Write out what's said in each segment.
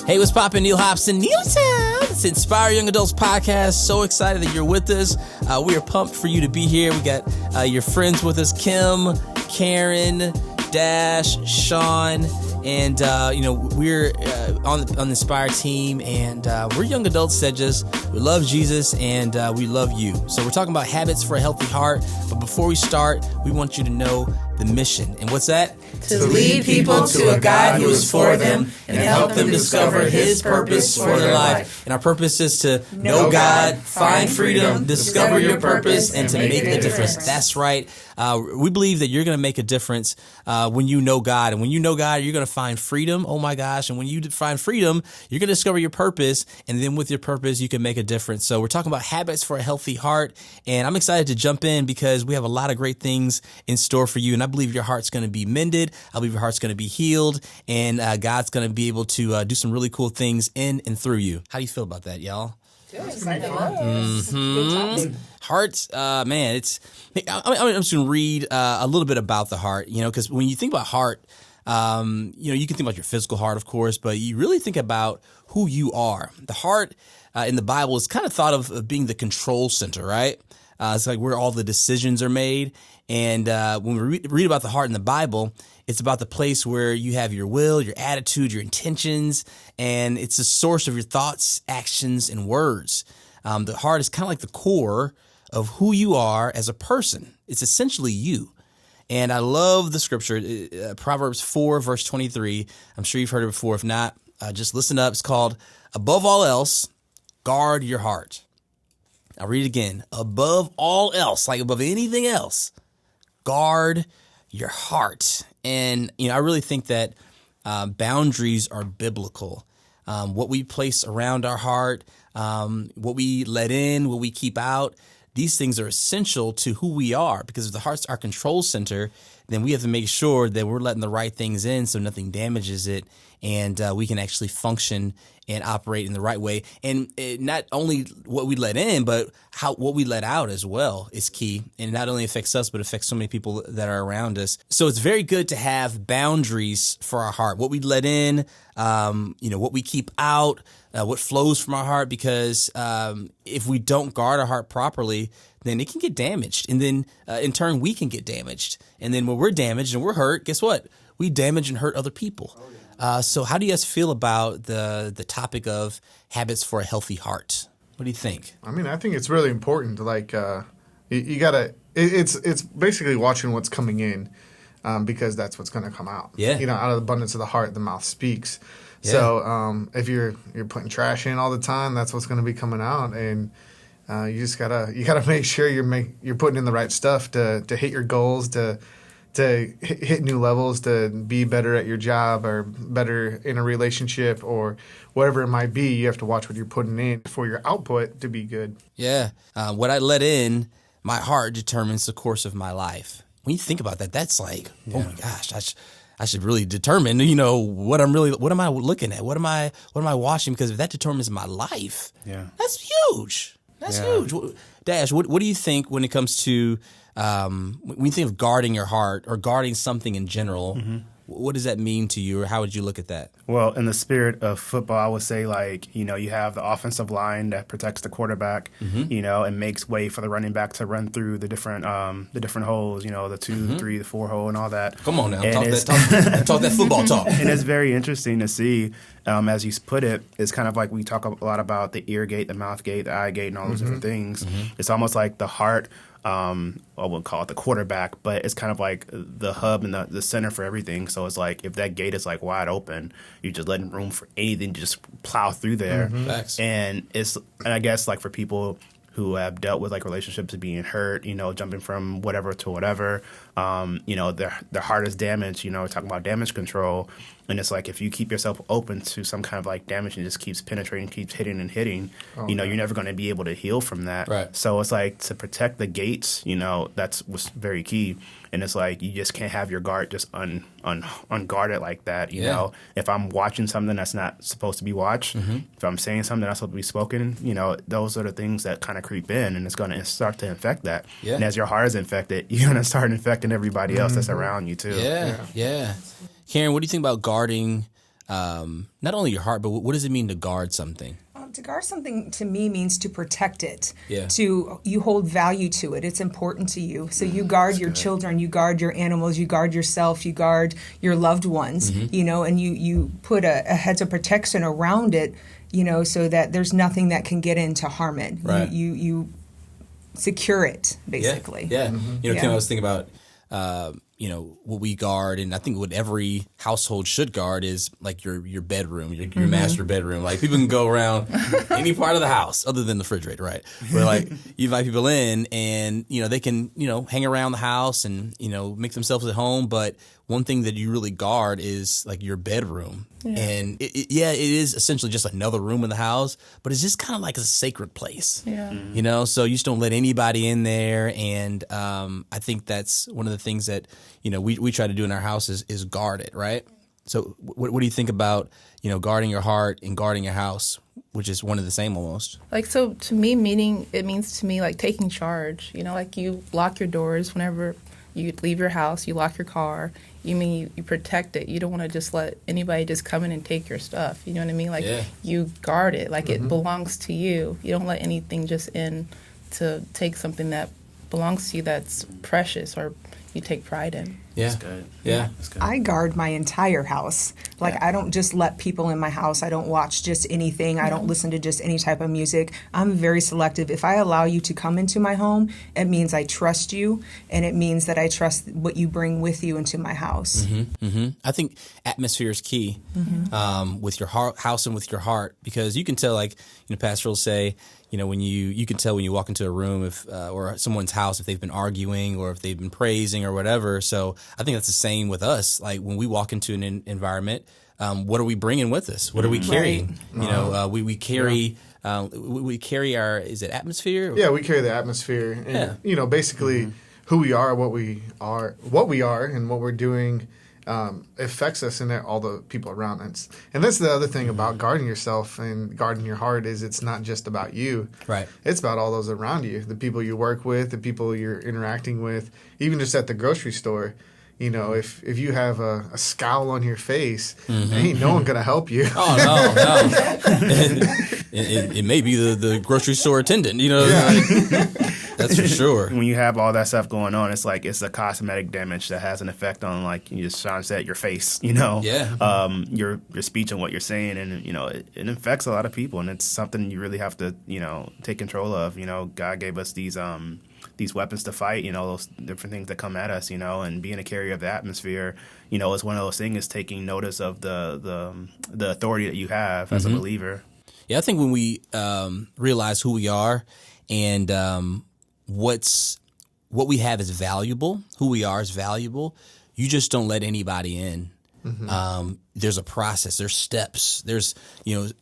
Hey, what's poppin'? Neil Hobson, Neil Town. It's Inspire Young Adults podcast. So excited that you're with us. We are pumped for you to be here. We got your friends with us, Kim, Karen, Dash, Sean, and we're on the Inspire team, and we're young adults that we love Jesus and we love you. So we're talking about habits for a healthy heart. But before we start, we want you to know the mission. And what's that? To lead people to a God who is for them and help them discover His purpose for their life. And our purpose is to know God, find freedom, discover your purpose, and to make a difference. That's right. We believe that you're going to make a difference when you know God. And when you know God, you're going to find freedom. Oh my gosh. And when you find freedom, you're going to discover your purpose. And then with your purpose, you can make a difference. So we're talking about habits for a healthy heart. And I'm excited to jump in because we have a lot of great things in store for you. And I believe your heart's going to be mended. I believe your heart's going to be healed. And God's going to be able to do some really cool things in and through you. How do you feel about that, y'all? Heart, man, I'm just going to read a little bit about the heart, because when you think about heart, you can think about your physical heart, of course, but you really think about who you are. The heart in the Bible is kind of thought of being the control center, right? It's like where all the decisions are made. And when we read about the heart in the Bible, it's about the place where you have your will, your attitude, your intentions, and it's the source of your thoughts, actions, and words. The heart is kind of like the core of who you are as a person. It's essentially you. And I love the scripture, Proverbs 4, verse 23. I'm sure you've heard it before. If not, just listen up. It's called, above all else, guard your heart. I'll read it again. Above all else, like above anything else, guard your heart. And, I really think that boundaries are biblical. What we place around our heart, what we let in, what we keep out, these things are essential to who we are, because if the heart's our control center, then we have to make sure that we're letting the right things in so nothing damages it, and we can actually function and operate in the right way. And not only what we let in, but what we let out as well is key. And it not only affects us, but affects so many people that are around us. So it's very good to have boundaries for our heart. What we let in, what we keep out, what flows from our heart, because if we don't guard our heart properly, then it can get damaged. And then in turn, we can get damaged. And then when we're damaged and we're hurt, guess what? We damage and hurt other people. So how do you guys feel about the topic of habits for a healthy heart? What do you think? I mean, I think it's really important. Like, you gotta. It's basically watching what's coming in, because that's what's going to come out. Yeah. Out of the abundance of the heart, the mouth speaks. Yeah. So if you're putting trash in all the time, that's what's going to be coming out, and you just gotta make sure you're putting in the right stuff to hit your goals, to hit new levels, to be better at your job or better in a relationship or whatever it might be. You have to watch what you're putting in for your output to be good. Yeah. What I let in, my heart determines the course of my life. When you think about that, that's like, oh my gosh, I should really determine, what am I looking at? What am I watching? Because if that determines my life, that's huge. That's huge. Dash, what do you think when it comes to when you think of guarding your heart or guarding something in general? Mm-hmm. What does that mean to you, or how would you look at that? Well, in the spirit of football, I would say, you have the offensive line that protects the quarterback, and makes way for the running back to run through the different holes, the 2, the 3, the 4 hole and all that. Come on now, talk that football talk. And it's very interesting to see, as you put it, it's kind of like we talk a lot about the ear gate, the mouth gate, the eye gate, and all those different things. Mm-hmm. It's almost like the heart, we'll call it the quarterback, but it's kind of like the hub and the center for everything. So it's like if that gate is like wide open, you're just letting room for anything to just plow through there. Mm-hmm. And I guess like for people who have dealt with like relationships being hurt, jumping from whatever to whatever, their heart is damaged, talking about damage control. And it's like if you keep yourself open to some kind of like damage and just keeps penetrating, keeps hitting and hitting, you're never going to be able to heal from that. Right. So it's like to protect the gates, that's what's very key. And it's like you just can't have your guard just unguarded like that. You know, if I'm watching something that's not supposed to be watched, if I'm saying something that's supposed to be spoken, those are the things that kind of creep in, and it's going to start to infect that. Yeah. And as your heart is infected, you're going to start infecting everybody else that's around you too. Yeah. Karen, what do you think about guarding not only your heart, but what does it mean to guard something? To guard something to me means to protect it. Yeah. You hold value to it. It's important to you. So you guard your children, you guard your animals, you guard yourself, you guard your loved ones, and you put a hedge of protection around it, so that there's nothing that can get in to harm it. Right. You secure it, basically. Yeah. Yeah. Kim, I was thinking about, what we guard, and I think what every household should guard is like your bedroom, your master bedroom. Like people can go around any part of the house other than the refrigerator, right? Where like you invite people in and, they can, hang around the house and, make themselves at home. But one thing that you really guard is like your bedroom. Yeah. And it is essentially just another room in the house, but it's just kind of like a sacred place. Yeah. So you just don't let anybody in there. And I think that's one of the things that, we try to do in our house is guard it, right? So what do you think about, guarding your heart and guarding your house, which is one of the same almost? Like, so to me, it means to me like taking charge, like you lock your doors whenever you leave your house, you lock your car, you protect it. You don't want to just let anybody just come in and take your stuff. You know what I mean? Like you guard it, like it belongs to you. You don't let anything just in to take something that belongs to you that's precious or you take pride in. Yeah. That's good. Yeah. That's good. I guard my entire house. Like, I don't just let people in my house. I don't watch just anything. I don't listen to just any type of music. I'm very selective. If I allow you to come into my home, it means I trust you, and it means that I trust what you bring with you into my house. I think atmosphere is key with your house and with your heart, because you can tell, like, Pastor will say, when you can tell when you walk into a room if or someone's house if they've been arguing or if they've been praising or whatever. So I think that's the same with us. Like when we walk into an environment, what are we bringing with us? What are we carrying? Right. We carry we carry our atmosphere? Yeah, we carry the atmosphere, and basically who we are, what we are, and what we're doing. Affects us and all the people around us. And that's the other thing about guarding yourself and guarding your heart is it's not just about you. Right. It's about all those around you, the people you work with, the people you're interacting with, even just at the grocery store. If you have a scowl on your face, ain't no one going to help you. Oh, no. It may be the grocery store attendant, That's for sure. When you have all that stuff going on, it's like it's a cosmetic damage that has an effect on, like just Sean said, your face, Yeah. Your speech and what you're saying, and it affects a lot of people, and it's something you really have to take control of. God gave us these weapons to fight, those different things that come at us, and being a carrier of the atmosphere, is one of those things, is taking notice of the authority that you have as a believer. Yeah, I think when we realize who we are and what we have is valuable, who we are is valuable, you just don't let anybody in. There's a process, there's steps, there's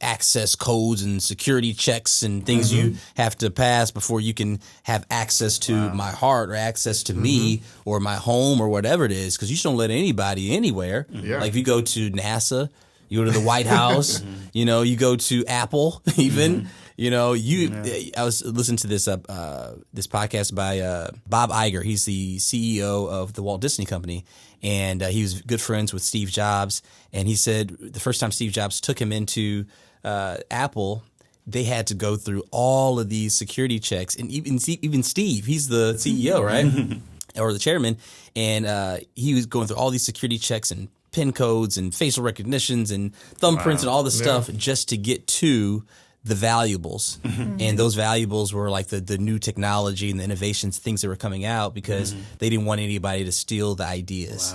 access codes and security checks and things you have to pass before you can have access to my heart or access to me or my home or whatever it is, because you just don't let anybody anywhere. Like if you go to NASA, you go to the White House, you go to Apple even. I was listening to this this podcast by Bob Iger. He's the CEO of the Walt Disney Company, and he was good friends with Steve Jobs. And he said the first time Steve Jobs took him into Apple, they had to go through all of these security checks. And even Steve, he's the CEO, right? Or the chairman. And he was going through all these security checks and PIN codes and facial recognitions and thumbprints and all this stuff just to get to the valuables. And those valuables were like the new technology and the innovations, things that were coming out, because they didn't want anybody to steal the ideas.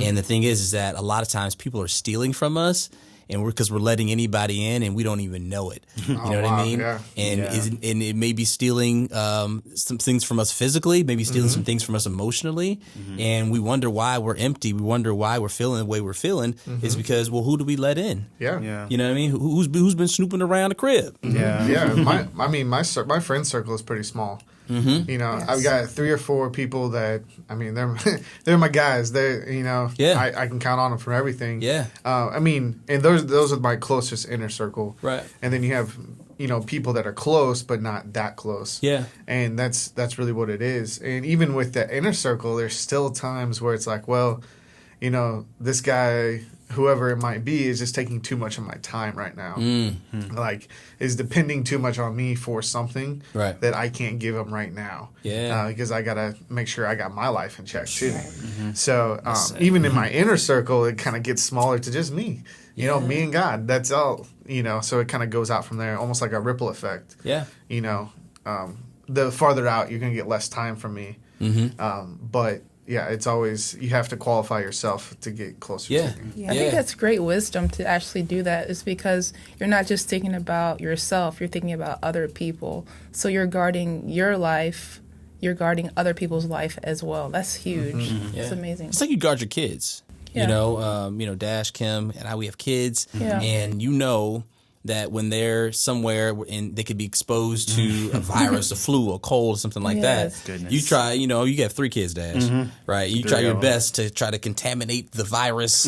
And the thing is that a lot of times people are stealing from us, and because we're letting anybody in and we don't even know it. You know what I mean? Yeah. And it may be stealing some things from us physically, maybe stealing some things from us emotionally, and we wonder why we're empty. We wonder why we're feeling the way we're feeling. Is because, well, who do we let in? Yeah. You know what I mean? Who's been snooping around the crib? Yeah. My friend circle is pretty small. I've got 3 or 4 people that, they're my guys. They're, I can count on them for everything. Yeah. And those are my closest inner circle. Right. And then you have, people that are close but not that close. Yeah. And that's really what it is. And even with the inner circle, there's still times where it's like, well, this guy whoever it might be is just taking too much of my time right now. Like, is depending too much on me for something that I can't give them right now. Yeah. Because I got to make sure I got my life in check too. So even in my inner circle, it kind of gets smaller to just me. You know, me and God. That's all. You know, so it kind of goes out from there, almost like a ripple effect. Yeah. You know, the farther out, you're going to get less time from me. But yeah, it's always, you have to qualify yourself to get closer to me. I think that's great wisdom to actually do that, is because you're not just thinking about yourself, you're thinking about other people. So you're guarding your life, you're guarding other people's life as well. That's huge. It's amazing. It's like you guard your kids. You know, Dash, Kim, and I, we have kids, and you know that when they're somewhere and they could be exposed to a virus, a flu, a cold, something like that, you try, you know, you have 3 kids, Dash, right? You try your best to try to contaminate the virus,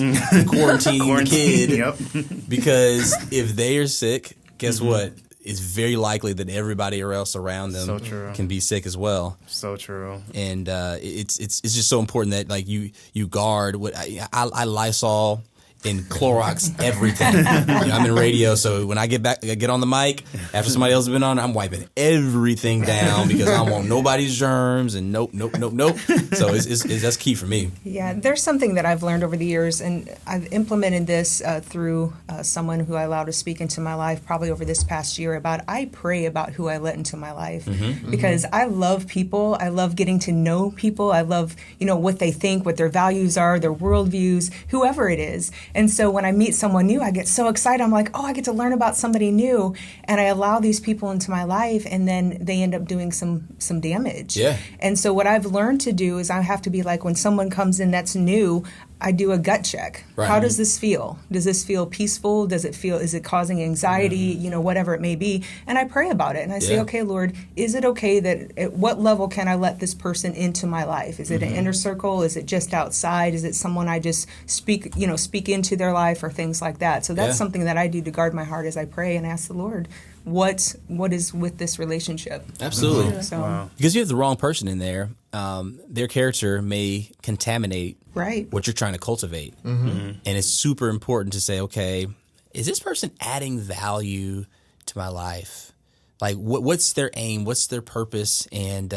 quarantine the kid, because if they are sick, guess what? It's very likely that everybody else around them can be sick as well. So true. And it's just so important that like you guard what I Lysol and Clorox everything. You know, I'm in radio, so when I get on the mic after somebody else has been on, I'm wiping everything down because I don't want nobody's germs and nope. So it's that's key for me. Yeah, there's something that I've learned over the years, and I've implemented this through someone who I allow to speak into my life probably over this past year. I pray about who I let into my life because I love people. I love getting to know people. I love, you know, what they think, what their values are, their worldviews, whoever it is. And so when I meet someone new, I get so excited. I'm like, oh, I get to learn about somebody new. And I allow these people into my life, and then they end up doing some damage. Yeah. And so what I've learned to do is I have to be like, when someone comes in that's new, I do a gut check. Right. How does this feel? Does this feel peaceful? Is it causing anxiety? You know, whatever it may be. And I pray about it. And I say, okay, Lord, is it okay that at what level can I let this person into my life? Is it an inner circle? Is it just outside? Is it someone I just speak into their life or things like that? So that's something that I do to guard my heart as I pray and ask the Lord, what is with this relationship? Absolutely. So, because you have the wrong person in there, their character may contaminate what you're trying to cultivate. And it's super important to say, okay, is this person adding value to my life? Like, what's their aim? What's their purpose? And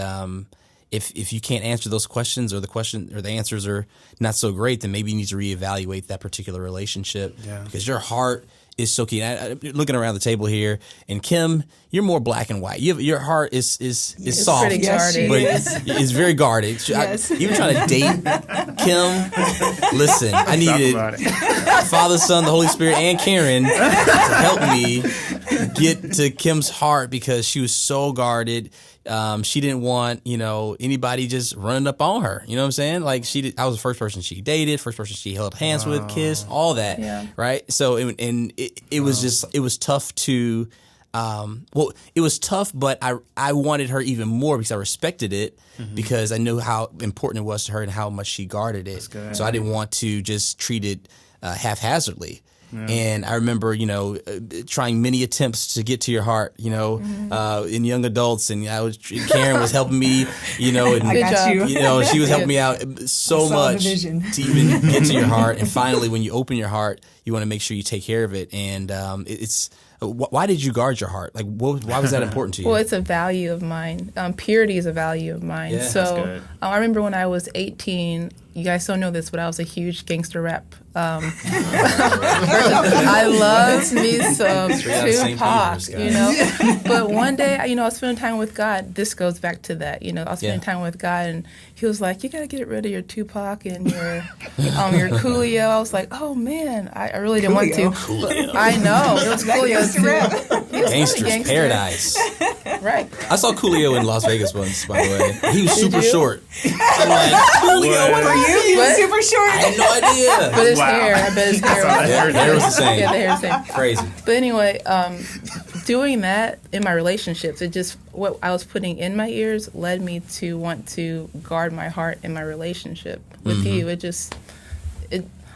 if you can't answer those questions, or the answers are not so great, then maybe you need to reevaluate that particular relationship. Because your heart is so key. Looking around the table here, and Kim, you're more black and white. Your heart is soft, pretty guarded. but it's very guarded. Even trying to date Kim, listen, I needed Father, Son, the Holy Spirit, and Karen to help me get to Kim's heart because she was so guarded. She didn't want, anybody just running up on her. You know what I'm saying? Like I was the first person she dated, first person she held hands with, kissed, all that. Right. So, it was tough to, it was tough, but I wanted her even more because I respected it because I knew how important it was to her and how much she guarded it. So I didn't want to just treat it haphazardly. And I remember, trying many attempts to get to your heart, in young adults, and Karen was helping me, and I got you. She was helping me out so much to even get to your heart. And finally, when you open your heart, you want to make sure you take care of it. And why did you guard your heart? Like, why was that important to you? Well, it's a value of mine. Purity is a value of mine. Yeah, so I remember when I was 18. You guys don't know this, but I was a huge gangster rap. I loved me some Tupac, But one day, I was spending time with God. This goes back to that, I was spending time with God, and He was like, "You got to get rid of your Tupac and your Coolio." I was like, "Oh man, I really didn't want to." But I know it was Coolio too. Gangster's Paradise. Right. I saw Coolio in Las Vegas once, by the way. He was super short. I'm like, Coolio, what are you? He was super short. I had no idea. But his hair, I bet his hair was the hair was the same. Yeah, the hair was the same. Crazy. But anyway, doing that in my relationships, what I was putting in my ears led me to want to guard my heart in my relationship with you.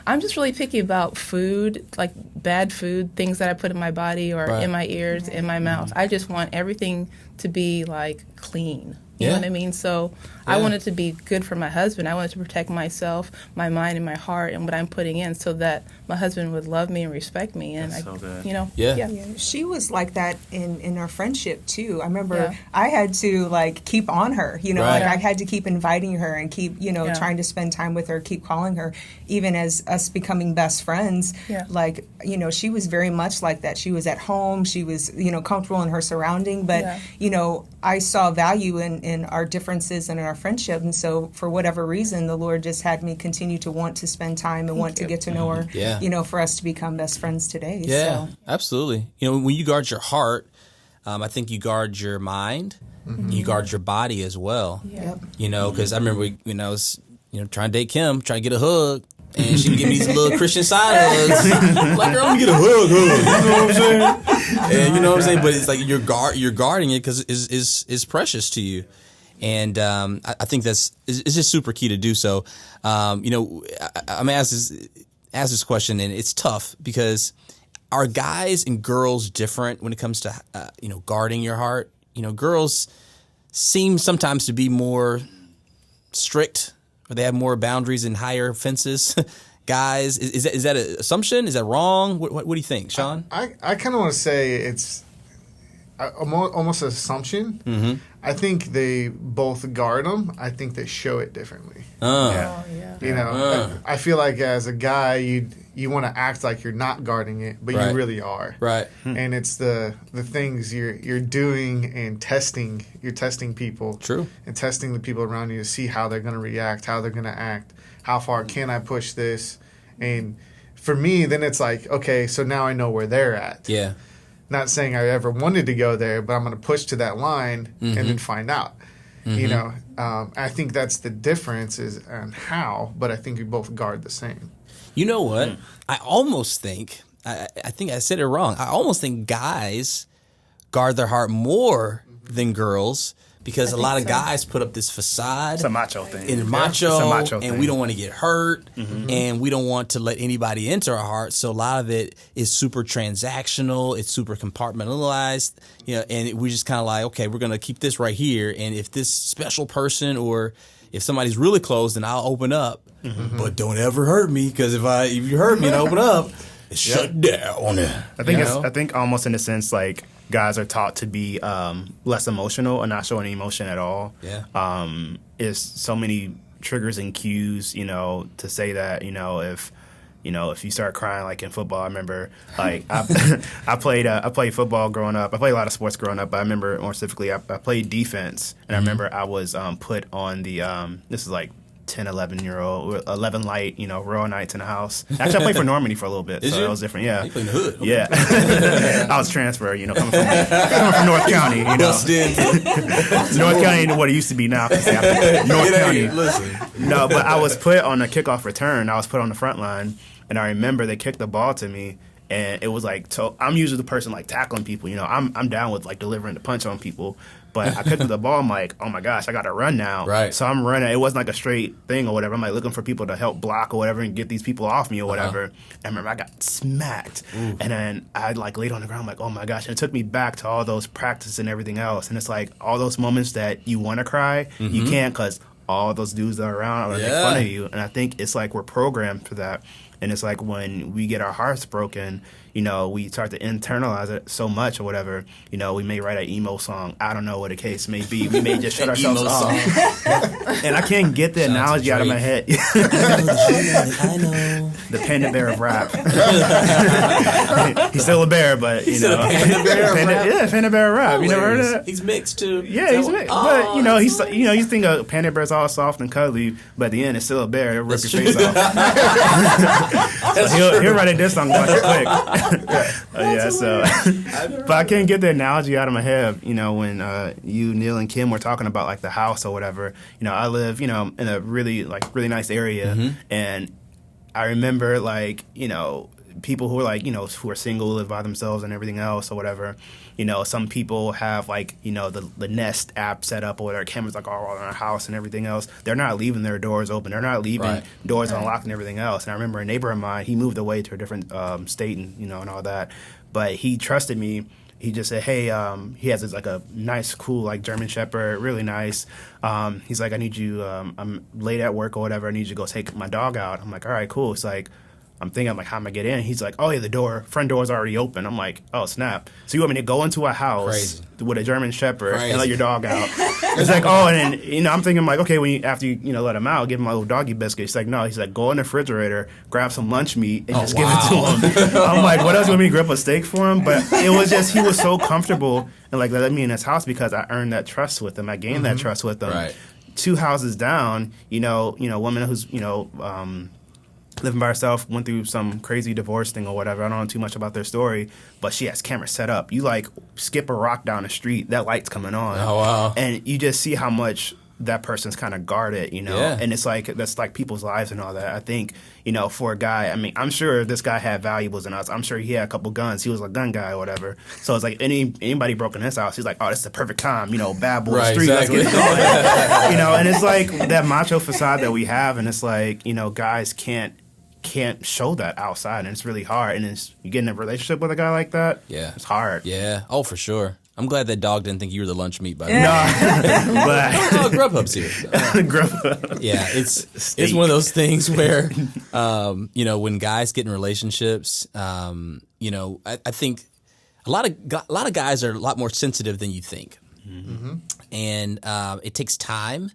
I'm just really picky about food, like bad food, things that I put in my body or in my ears, in my mouth. I just want everything to be like clean. You know Yeah. what I mean? So I wanted to be good for my husband. I wanted to protect myself, my mind, and my heart, and what I'm putting in, so that my husband would love me and respect me. And That's so good. you know, Yeah. Yeah, she was like that in our friendship too. I remember Yeah. I had to like keep on her, you know, Right. like I had to keep inviting her and keep, you know, Yeah. trying to spend time with her, keep calling her, even as us becoming best friends. Yeah. Like, you know, she was very much like that. She was at home, she was, you know, comfortable in her surrounding, but Yeah. you know, I saw value in our differences and in our friendship, and so for whatever reason, the Lord just had me continue to want to spend time and want to get to know her. Yeah. You know, for us to become best friends today. Yeah, So. absolutely. You know, when you guard your heart, I think you guard your mind, you guard your body as well. Yep. You know, because I remember when I was, trying to date Kim, trying to get a hug, and she give me these little Christian side hugs. I'm like, girl, let me get a hug. You know what I'm saying? And you know what I'm saying? But it's like you're guarding it because it's precious to you. And I think it's just super key to do so. I'm gonna ask this question, and it's tough because are guys and girls different when it comes to guarding your heart? You know, girls seem sometimes to be more strict, or they have more boundaries and higher fences. Guys, is that an assumption? Is that wrong? What do you think, Sean? I kind of want to say it's almost an assumption. Mm-hmm. I think they both guard them. I think they show it differently. Yeah. You know, I feel like as a guy, you want to act like you're not guarding it, but Right. you really are. Right. And it's the things you're doing and testing. You're testing people. True. And testing the people around you to see how they're going to react, how they're going to act, how far can I push this. And for me, then it's like, okay, so now I know where they're at. Yeah. Not saying I ever wanted to go there, but I'm going to push to that line and then find out. You know, I think that's the difference is on how, but I think we both guard the same. You know what? I almost think I think I said it wrong. I almost think guys guard their heart more than girls because a lot of guys put up this facade. It's a macho thing. And It's macho, a macho and thing. we don't want to get hurt, and we don't want to let anybody into our heart. So a lot of it is super transactional. It's super compartmentalized, and we're just kind of like, okay, we're gonna keep this right here. And if this special person or if somebody's really close, then I'll open up. But don't ever hurt me, because if you hurt me and open up, it's shut down. I think almost in a sense, like, guys are taught to be less emotional and not show any emotion at all. Yeah. Is so many triggers and cues, to say that, if you start crying, like in football. I remember, like, I played football growing up. I played a lot of sports growing up, but I remember more specifically, I played defense, and I remember I was put on the this is like 10, 11-year-old, 11 light, rural nights in the house. Actually, I played for Normandy for a little bit, so you? that was different. Yeah, You played in the hood. Okay. Yeah. I was transferred, coming from North County, Busted. North County ain't what it used to be now. North County. Listen. No, but I was put on a kickoff return. I was put on the front line, and I remember they kicked the ball to me, and it was like, I'm usually the person like tackling people. I'm down with like delivering the punch on people. But I picked up the ball. I'm like, oh my gosh, I got to run now. Right. So I'm running. It wasn't like a straight thing or whatever. I'm like looking for people to help block or whatever and get these people off me or whatever. I remember I got smacked. Ooh. And then I like laid on the ground. I'm like, oh my gosh. And it took me back to all those practices and everything else. And it's like all those moments that you want to cry, you can't, because all those dudes that are around are making fun of you. And I think it's like we're programmed for that. And it's like when we get our hearts broken, we start to internalize it so much or whatever. We may write an emo song. I don't know what the case may be. We may just shut ourselves off. And I can't get the analogy out of my head. I know. The panda bear of rap. He's still a bear, but panda bear of rap? Yeah, panda bear of rap. You never heard of that? He's mixed too. Yeah, he's mixed. But you think a panda bear's all soft and cuddly, but at the end it's still a bear. It'll rip your face off. So he'll write a diss song about you quick. But I can't get the analogy out of my head. When you, Neil, and Kim were talking about like the house or whatever. I live, in a really nice area, and I remember like people who are like who are single, live by themselves and everything else or whatever. Some people have like the Nest app set up or their cameras like all around their house and everything else. They're not leaving their doors open. They're not leaving doors unlocked and everything else. And I remember a neighbor of mine, he moved away to a different state and and all that, but he trusted me. he just said, hey, he has this, like a nice, cool, like German Shepherd, really nice. He's like, I need you, I'm late at work or whatever. I need you to go take my dog out. I'm like, all right, cool. It's like, I'm thinking, like, how am I get in? He's like, oh, yeah, the front door is already open. I'm like, oh, snap. So you want me to go into a house with a German Shepherd and let your dog out? It's like, oh, and then, I'm thinking, like, okay, after you let him out, give him a little doggy biscuit. He's like, no. He's like, go in the refrigerator, grab some lunch meat, and just give it to him. I'm like, what else? You want me to grip a steak for him? But it was just, he was so comfortable and, like, let me in his house because I earned that trust with him. I gained that trust with him. Right. 2 houses down, woman who's, living by herself, went through some crazy divorce thing or whatever. I don't know too much about their story, but she has cameras set up. You, like, skip a rock down the street, that light's coming on. Oh, wow. And you just see how much that person's kind of guarded, Yeah. And it's like, that's like people's lives and all that. I think, for a guy, I mean, I'm sure this guy had valuables in us. I'm sure he had a couple guns. He was a gun guy or whatever. So it's like anybody broke in his house, he's like, oh, this is the perfect time, bad boy Right, street, exactly. let's get it going. And it's like that macho facade that we have, and it's like, guys can't show that outside, and it's really hard. And you get in a relationship with a guy like that, Yeah. it's hard. Yeah. Oh, for sure. I'm glad that dog didn't think you were the lunch meat, by the way. No, but Oh, Grubhub's here. Yeah, it's one of those things where, when guys get in relationships, I think a lot of guys are a lot more sensitive than you think, and it takes time.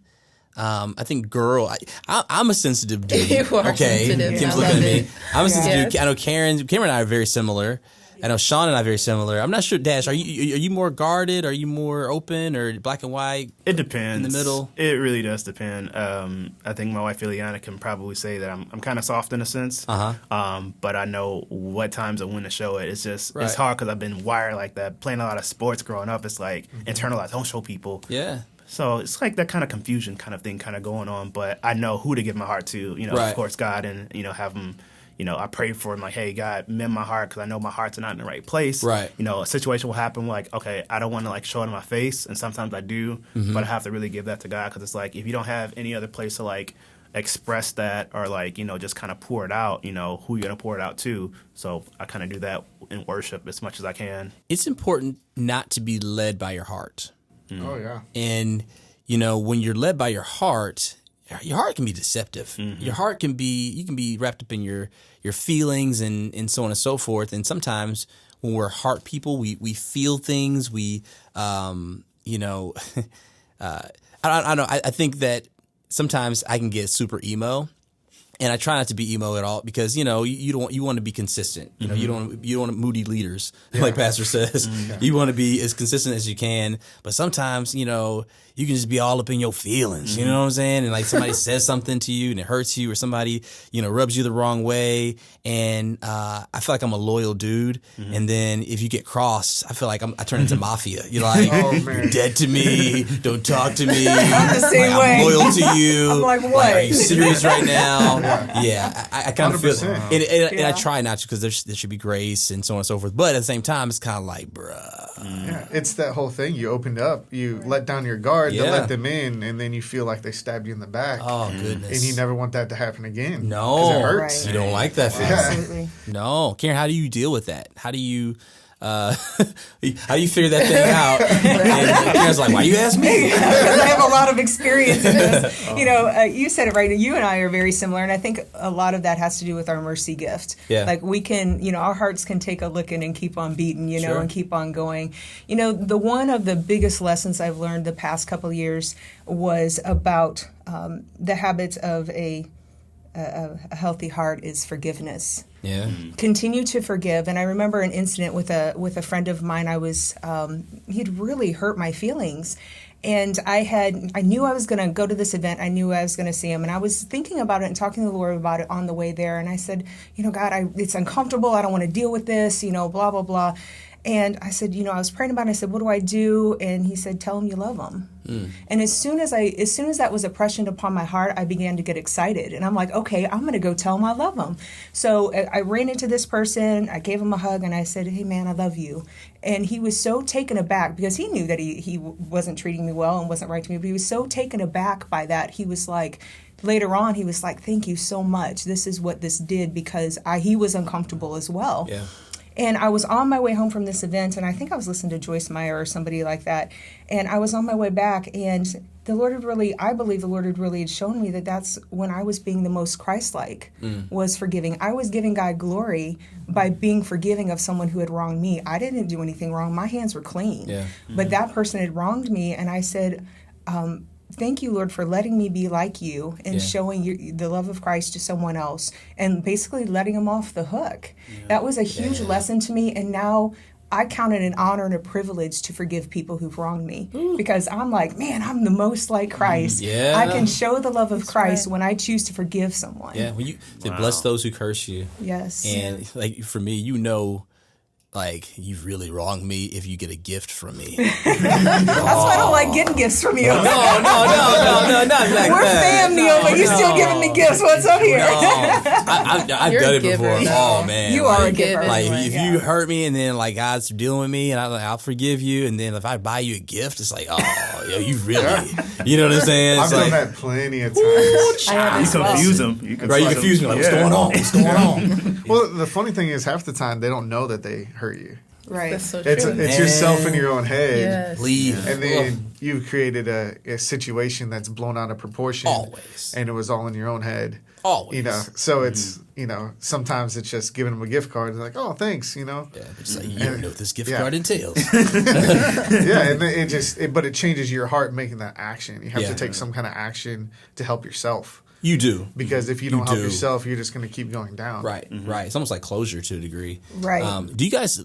I think I'm a sensitive dude. You are sensitive. Kim's I looking at love me. it. I'm a sensitive Yes. dude. I know Cameron and I are very similar. I know Sean and I are very similar. I'm not sure, Dash, are you more guarded? Are you more open or black and white? it depends. In the middle? It really does depend. I think my wife Ileana can probably say that I'm kind of soft in a sense. But I know what times and when to show it. It's just Right. it's hard because I've been wired like that. Playing a lot of sports growing up, it's like internalized. Don't show people. Yeah. So it's like that kind of confusion kind of thing kind of going on. But I know who to give my heart to. Right. Of course, God, and have him. I pray for him, like, hey, God, mend my heart because I know my heart's not in the right place. Right. A situation will happen like, okay, I don't want to, like, show it in my face, and sometimes I do, but I have to really give that to God because it's like, if you don't have any other place to, like, express that or, like, just kind of pour it out, who you're going to pour it out to. So I kind of do that in worship as much as I can. It's important not to be led by your heart. Oh, yeah. And, when you're led by your heart can be deceptive. Your heart you can be wrapped up in your feelings and so on and so forth. And sometimes when we're heart people, we feel things. I don't know. I think that sometimes I can get super emo. And I try not to be emo at all because you want to be consistent. You don't want moody leaders like Pastor says. You want to be as consistent as you can. But sometimes you can just be all up in your feelings. You know what I'm saying? And like somebody says something to you and it hurts you, or somebody rubs you the wrong way. And I feel like I'm a loyal dude. And then if you get crossed, I feel like I turn into mafia. You're like, you're dead to me. Don't talk to me. I'm the same Like, way. I'm loyal to you. I'm like, what? Are you serious right now? Yeah, I kind of feel, 100%. and I try not to because there should be grace and so on and so forth. But at the same time, it's kind of like, bruh. Yeah, it's that whole thing. You opened up, you let down your guard to let them in, and then you feel like they stabbed you in the back. Oh goodness! And you never want that to happen again. No, 'cause it hurts. Right. You don't like that feeling. Absolutely. No, Karen, how do you deal with that? How do you figure that thing out? And Karen's like, why you ask me? Because I have a lot of experience in this. You said it right. You and I are very similar, and I think a lot of that has to do with our mercy gift. Yeah. Like we can, our hearts can take a licking and keep on beating, Sure. and keep on going. The one of the biggest lessons I've learned the past couple of years was about the habits of a healthy heart is forgiveness. Yeah. Continue to forgive. And I remember an incident with a friend of mine. He'd really hurt my feelings. And I knew I was going to go to this event. I knew I was going to see him. And I was thinking about it and talking to the Lord about it on the way there. And I said, God, it's uncomfortable. I don't want to deal with this, blah, blah, blah. And I said, I was praying about it. I said, what do I do? And he said, tell him you love him. And as soon as that was impressioned upon my heart, I began to get excited. And I'm like, okay, I'm going to go tell him I love him. So I ran into this person. I gave him a hug and I said, hey, man, I love you. And he was so taken aback because he knew that he wasn't treating me well and wasn't right to me. But he was so taken aback by that. He was like, later on, he was like, thank you so much. This is what this did because he was uncomfortable as well. Yeah. And I was on my way home from this event, and I think I was listening to Joyce Meyer or somebody like that. And I was on my way back, and I believe the Lord had really shown me that that's when I was being the most Christ-like, was forgiving. I was giving God glory by being forgiving of someone who had wronged me. I didn't do anything wrong. My hands were clean. Yeah. But that person had wronged me, and I said, thank you, Lord, for letting me be like you and showing the love of Christ to someone else and basically letting them off the hook. Yeah. That was a huge lesson to me, and now I count it an honor and a privilege to forgive people who've wronged me. Because I'm like, man, I'm the most like Christ. I can show the love of Christ when I choose to forgive someone. Yeah, when you say, bless those who curse you. Yes. And like for me, like, you've really wronged me if you get a gift from me. That's why I don't like getting gifts from you. No, not like We're that. fam, Neil, but you're still giving me gifts. What's up here? I've done it before. Oh, man. You are a giver. Like, if you hurt me and then, like, God's dealing with me and I'll forgive you, and then if I buy you a gift, it's like, oh, yo, you really, you know what I'm saying? I've done that plenty of times. You confuse them. You confuse me. Like, what's going on? What's going on? Well, the funny thing is, half the time, they don't know that they hurt you. Right. That's so true. It's yourself in your own head. Yes. Leave. And then you've created a situation that's blown out of proportion. Always. And it was all in your own head. Always. You know, so it's, sometimes it's just giving them a gift card. It's like, oh, thanks, Yeah, it's like, you don't know what this gift card entails. Yeah, and but it changes your heart making that action. You have to take some kind of action to help yourself. You do. Because if you don't help yourself, you're just going to keep going down. Right, right. It's almost like closure to a degree. Right. Do you guys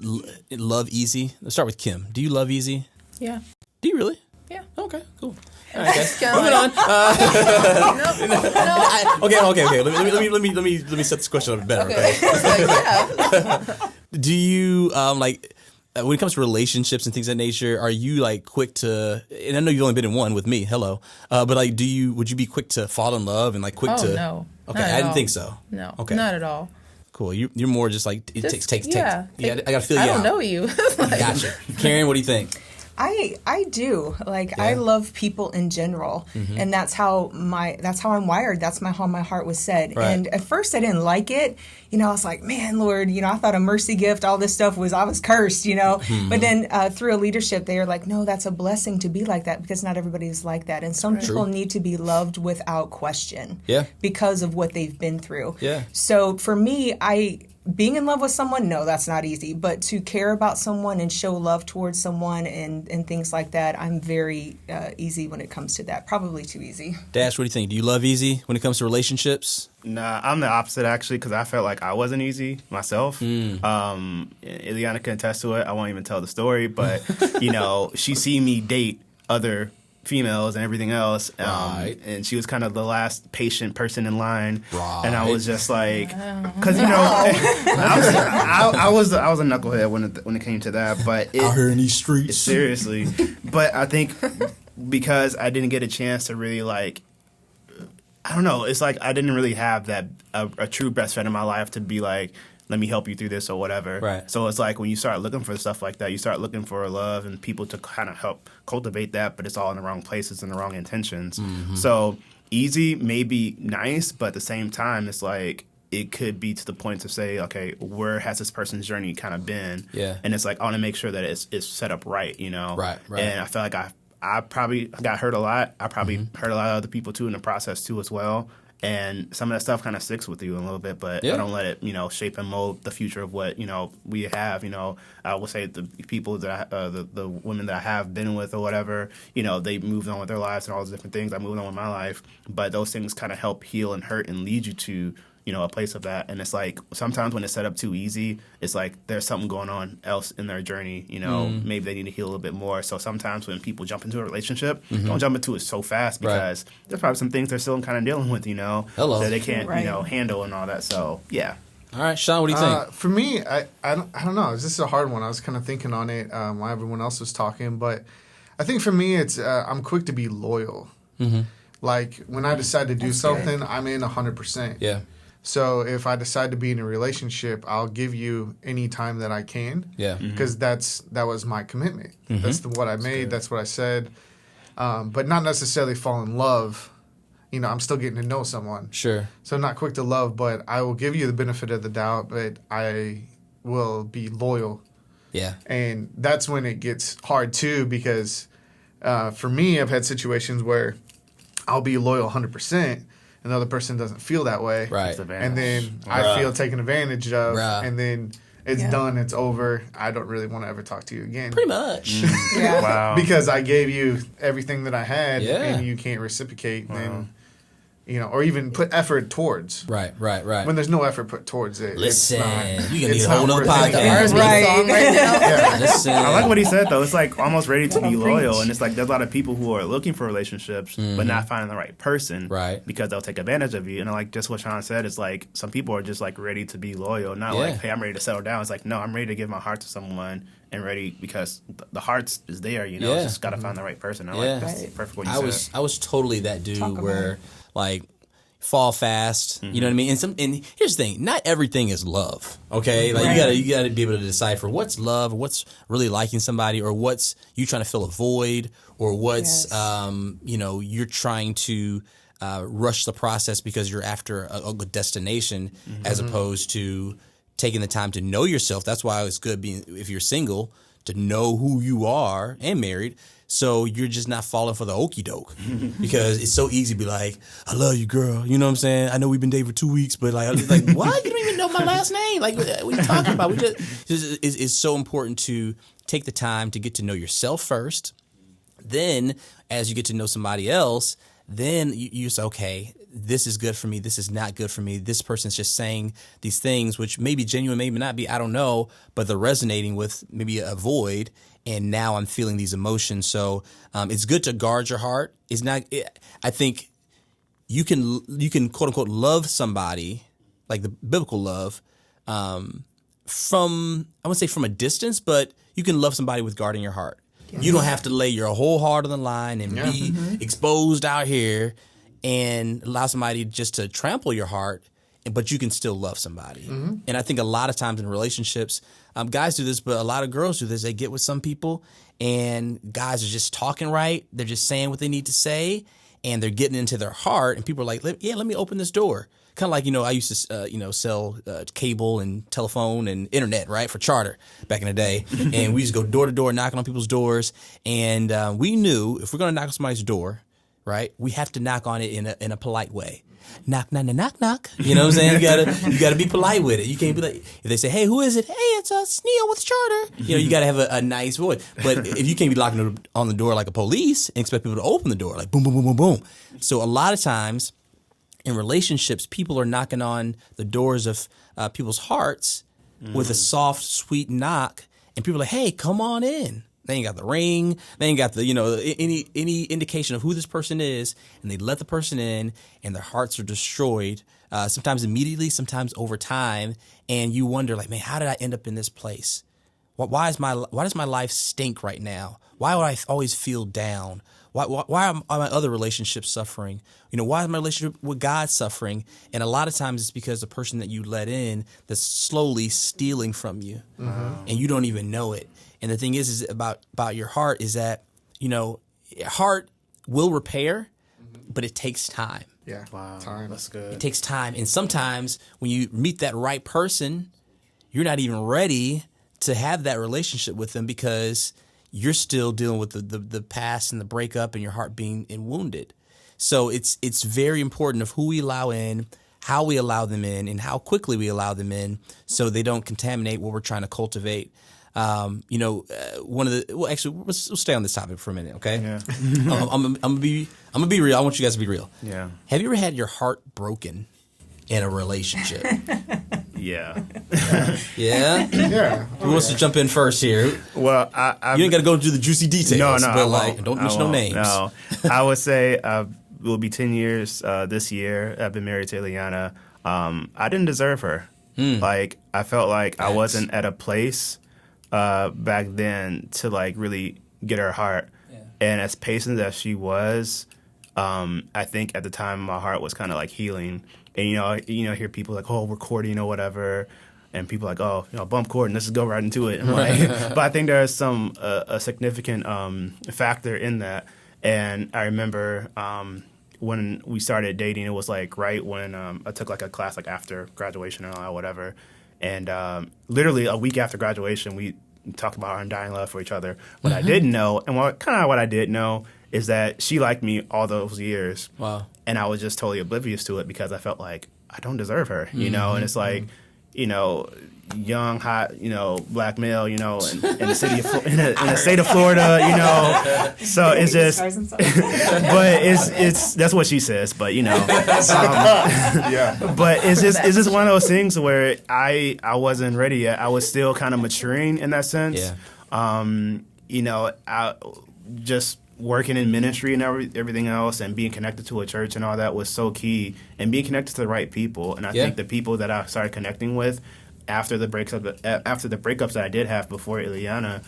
love easy? Let's start with Kim. Do you love easy? Yeah. Do you really? Yeah. Okay, cool. All right, guys. Moving on. No. Okay. Let me set this question up better. Okay. Yeah. Do you when it comes to relationships and things of that nature, are you like quick to? And I know you've only been in one with me. Hello, but like, would you be quick to fall in love and like quick to? No. Okay, I didn't think so. No. Okay. Not at all. Cool. You're more just like it takes. Yeah. I gotta feel you out. I don't know you. Gotcha. Karen, what do you think? I do. Like, I love people in general, and that's how I'm wired. That's how my heart was set. Right. And at first I didn't like it. I was like, man, Lord, I thought a mercy gift, all this stuff I was cursed, But then through a leadership, they are like, no, that's a blessing to be like that, because not everybody is like that. And some people need to be loved without question. Yeah. Because of what they've been through. Yeah. So for me, being in love with someone, no, that's not easy. But to care about someone and show love towards someone and things like that, I'm very easy when it comes to that. Probably too easy. Dash, what do you think? Do you love easy when it comes to relationships? Nah, I'm the opposite, actually, because I felt like I wasn't easy myself. Ileana can attest to it. I won't even tell the story, but, she seen me date other females and everything else, and she was kind of the last patient person in line, and I was just like, because I was a knucklehead when it came to that, but out here in these streets, seriously. But I think because I didn't get a chance to really like, I don't know, it's like I didn't really have that a true best friend in my life to be like, let me help you through this or whatever. Right. So it's like when you start looking for stuff like that, you start looking for love and people to kind of help cultivate that, but it's all in the wrong places and the wrong intentions. Mm-hmm. So easy may be nice, but at the same time, it's like it could be to the point to say, okay, where has this person's journey kind of been? Yeah. And it's like I want to make sure that it's set up right, Right. And I feel like I probably got hurt a lot. I probably hurt a lot of other people too in the process too as well. And some of that stuff kind of sticks with you a little bit, but I don't let it, shape and mold the future of what, we have. I will say the people that the women that I have been with or whatever, they moved on with their lives and all those different things. I moved on with my life, but those things kind of help heal and hurt and lead you to, a place of that. And it's like sometimes when it's set up too easy, it's like there's something going on else in their journey. Maybe they need to heal a little bit more. So sometimes when people jump into a relationship, don't jump into it so fast because there's probably some things they're still kind of dealing with, that they can't, handle and all that. So, yeah. All right, Sean, what do you think? For me, I don't know. This is a hard one. I was kind of thinking on it while everyone else was talking. But I think for me, it's I'm quick to be loyal. Mm-hmm. Like when I decide to do something, I'm in 100%. Yeah. So if I decide to be in a relationship, I'll give you any time that I can. Yeah. Because that was my commitment. Mm-hmm. That's what I made. That's what I said. But not necessarily fall in love. I'm still getting to know someone. Sure. So I'm not quick to love, but I will give you the benefit of the doubt. But I will be loyal. Yeah. And that's when it gets hard too, because for me, I've had situations where I'll be loyal 100%, and the other person doesn't feel that way. Right. And then I feel taken advantage of, Bruh. and then it's done, it's over. I don't really want to ever talk to you again. Pretty much. Yeah. Wow. Because I gave you everything that I had, Yeah. and you can't reciprocate, then, or even put effort towards. Right. When there's no effort put towards it, Listen, it's not, you can it's need a not whole nother worth it. The podcast. R&B Right. song right now. Yeah. Listen. I like what he said though. It's like almost ready to be Preach. loyal, and it's like there's a lot of people who are looking for relationships but not finding the right person, Right. Because they'll take advantage of you. And like just what Sean said, it's like some people are just like ready to be loyal, not Yeah. like, hey, I'm ready to settle down. It's like, no, I'm ready to give my heart to someone and ready because the heart is there. Yeah. It's just gotta find the right person. I Yeah. like that's Right. perfect what you I said. was totally that dude Talk about where it. like fall fast. You know what I mean? And here's the thing: not everything is love. Okay, like you gotta be able to decipher what's love, what's really liking somebody, or what's you trying to fill a void, or what's Yes. you're trying to rush the process because you're after a good destination, as opposed to taking the time to know yourself. That's why it's good being if you're single to know who you are and married. So you're just not falling for the okie doke because it's so easy to be like, I love you, girl. You know what I'm saying? I know we've been dating for 2 weeks, but like what? You don't even know my last name. Like, what are you talking about? It's so important to take the time to get to know yourself first. Then as you get to know somebody else, then you say, okay, this is good for me. This is not good for me. This person's just saying these things, which may be genuine, maybe not be, I don't know, but they're resonating with maybe a void. And now I'm feeling these emotions. So it's good to guard your heart. It's not, I think you can quote unquote love somebody, like the biblical love, from, I wouldn't say from a distance, but you can love somebody with guarding your heart. You don't have to lay your whole heart on the line and be exposed out here and allow somebody just to trample your heart, but you can still love somebody. And I think a lot of times in relationships, guys do this, but a lot of girls do this. They get with some people and guys are just talking right. They're just saying what they need to say and they're getting into their heart. And people are like, let me open this door. Kind of like, I used to, sell cable and telephone and internet, right, for Charter back in the day. And we used to go door to door, knocking on people's doors. And we knew if we're going to knock on somebody's door, right, we have to knock on it in a polite way. Knock, knock, knock, knock. You know what I'm saying? You gotta be polite with it. You can't be like, if they say, hey, who is it? Hey, it's Neil with Charter. You got to have a nice voice. But if you can't be knocking on the door like a police and expect people to open the door, like boom, boom, boom, boom, boom. So a lot of times, in relationships, people are knocking on the doors of people's hearts with a soft, sweet knock, and people are like, "Hey, come on in." They ain't got the ring, they ain't got the any indication of who this person is, and they let the person in, and their hearts are destroyed. Sometimes immediately, sometimes over time, and you wonder, like, man, how did I end up in this place? Why does my life stink right now? Why would I always feel down? Why are my other relationships suffering? Why is my relationship with God suffering? And a lot of times it's because the person that you let in that's slowly stealing from you, and you don't even know it. And the thing is about your heart is that, heart will repair, but it takes time. Yeah. Wow, Time. that's good. It takes time. And sometimes when you meet that right person, you're not even ready to have that relationship with them because you're still dealing with the past and the breakup and your heart being wounded. So it's very important of who we allow in, how we allow them in, and how quickly we allow them in so they don't contaminate what we're trying to cultivate. We'll stay on this topic for a minute, okay? Yeah. I'm gonna be real. I want you guys to be real. Yeah. Have you ever had your heart broken in a relationship? Yeah. Yeah? Yeah. Who wants to jump in first here? Well, I You ain't got to go into the juicy details, No, but I don't won't. mention no names. No, I would say it will be 10 years this year. I've been married to Ileana. I didn't deserve her. Like, I felt like I wasn't at a place back then to like really get her heart. Yeah. And as patient as she was, I think at the time my heart was kind of like healing. And hear people like, oh, we're courting or whatever. And people like, oh, bump courting, let's just go right into it. But I think there's some a significant factor in that. And I remember when we started dating, it was like right when I took like a class like after graduation and all that, whatever. And literally a week after graduation, we talked about our undying love for each other. What I didn't know, and what I did know, is that she liked me all those years. Wow. And I was just totally oblivious to it because I felt like I don't deserve her, you know? And it's like, you know, young, hot, you know, black male, you know, in the city of in the state of Florida, you know. So it's just, but it's that's what she says. But you know, Yeah. but it's just one of those things where I wasn't ready yet. I was still kind of maturing in that sense. Yeah. You know, I just working in ministry and everything else, and being connected to a church and all that was so key, and being connected to the right people. And I think the people that I started connecting with after the breakups that I did have before Ileana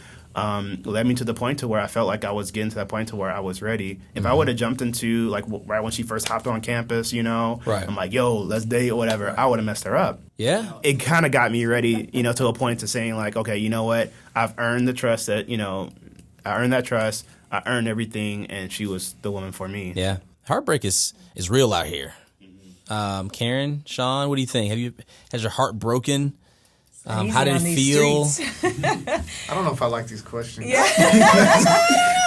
led me to the point to where I felt like I was getting to that point to where I was ready. If I would have jumped into, like, right when she first hopped on campus, you know, I'm like, yo, let's date or whatever, I would have messed her up. Yeah. It kind of got me ready, you know, to a point to saying, like, okay, you know what, I've earned the trust that, you know, I earned that trust, I earned everything, and she was the woman for me. Yeah. Heartbreak is real out here. Karen, Sean, what do you think? Has your heart broken? How did it feel? I don't know if I like these questions. Yeah.